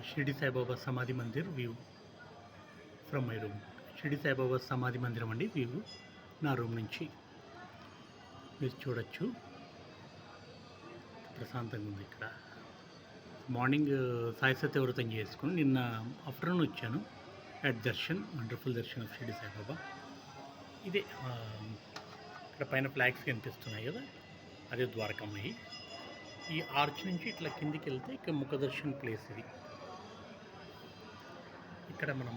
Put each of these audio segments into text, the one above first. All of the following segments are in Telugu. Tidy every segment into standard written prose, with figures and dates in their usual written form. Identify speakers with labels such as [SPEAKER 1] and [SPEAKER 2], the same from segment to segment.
[SPEAKER 1] షిరిడి సాయిబాబా సమాధి Mandir view from my room. Shirdi Saibaba సమాధి మందిరం అండి వ్యూ నా రూమ్ నుంచి మీరు చూడొచ్చు. ప్రశాంతంగా ఉంది ఇక్కడ. మార్నింగ్ సాయి సత్యవ్రతం చేసుకుని నిన్న ఆఫ్టర్నూన్ వచ్చాను at Darshan, wonderful Darshan of Shirdi Saibaba. ఇదే ఇక్కడ పైన ఫ్లాగ్స్ కనిపిస్తున్నాయి కదా, అదే ద్వారకమ్మయ్యి. ఈ ఆర్చ్ నుంచి ఇట్లా కిందికి వెళ్తే ఇక్కడ ముఖదర్శన్ ప్లేస్ ఇది. ఇక్కడ మనం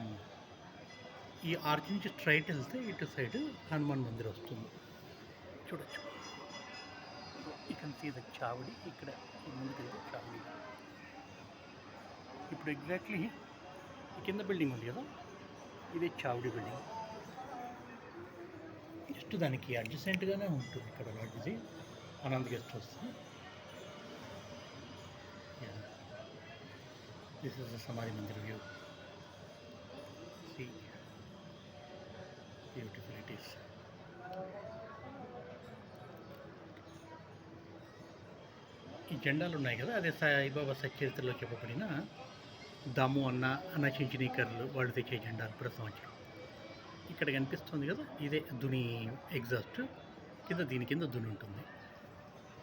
[SPEAKER 1] ఈ ఆర్చ్ నుంచి స్ట్రైట్ వెళ్తే ఇటు సైడ్ హనుమాన్ మందిర్ వస్తుంది, చూడొచ్చు. You can see the Chavadi. ఇక్కడ ముందుకు వెళ్తే చావడి. ఇప్పుడు ఎగ్జాక్ట్లీ కింద బిల్డింగ్ ఉంది కదా, ఇదే చావడి బిల్డింగ్. జస్ట్ దానికి అడ్జసెంట్గానే ఉంటుంది ఇక్కడ లాడ్జిది, Anand guest house. This is the Samadhi Mandir view. See beautiful it is. ఈ జెండాలు ఉన్నాయి కదా, అదే సాయిబాబా సచరిత్రలో చెప్పబడిన దాము అన్న చించినీకర్లు వాళ్ళు తెచ్చే జెండాలు ప్రతి సంవత్సరం. ఇక్కడ కనిపిస్తుంది కదా, ఇదే దుని ఎగ్జాస్ట్. దీని కింద దుని ఉంటుంది.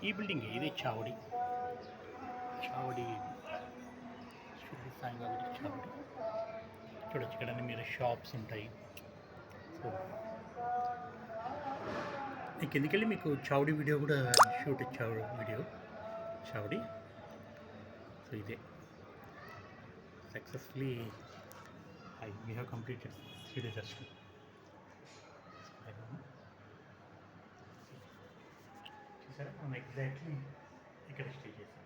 [SPEAKER 1] ఈ బిల్డింగ్ ఇదే చావడి. షిరిడి సాయిబాబా చావడి చూడొచ్చు. ఇక్కడ మీరు షాప్స్ ఉంటాయి. సో కిందకెళ్ళి మీకు చావడి వీడియో కూడా షూట్ ఇచ్చాడు, వీడియో చావడి. సో ఇదే successfully we have completed Shirdi దర్శనం. చూసారా, మనం ఎగ్జాక్ట్లీ ఇక్కడ స్టే చేసాం.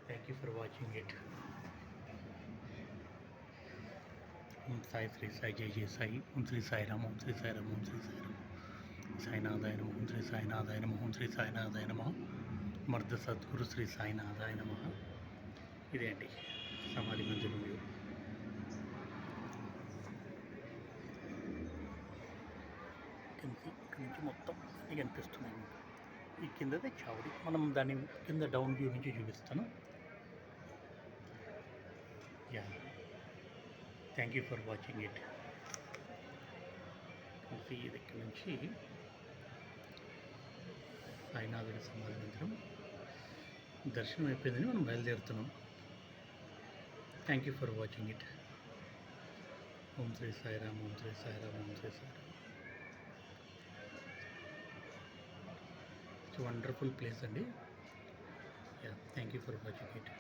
[SPEAKER 1] Thank you for watching it. Om Sai, Shri Sai, జై జై సాయి. ఓం శ్రీ సాయిరామ్, ఓం శ్రీ సాయిరామ్, ఓం శ్రీ సాయిరామ్. సాయినాథాయ నమః, ఓం శ్రీ సాయినాథాయ నమః, ఓం శ్రీ సాయినాథాయ నమః. మర్ద సద్గురు శ్రీ సాయినాథాయ నమః. ఇదే అండి సమాధి మందిరం వ్యూ. ఇక్కడ నుంచి మొత్తం అన్నీ కనిపిస్తున్నాయి. ఈ కిందదే చావడి. మనం దాని కింద డౌన్ వ్యూ నుంచి చూపిస్తాను. Yeah, thank you for watching it. ఇది ఇక్కడ నుంచి సాయినాథుడి సమాధి మందిరం దర్శనం అయిపోయిందని మనం బయలుదేరుతున్నాం. Thank you for watching it. Om Shri Sairam, Om Shri Sairam, Om Shri Sairam. It's wonderful place అండి. Yeah, thank you for watching it.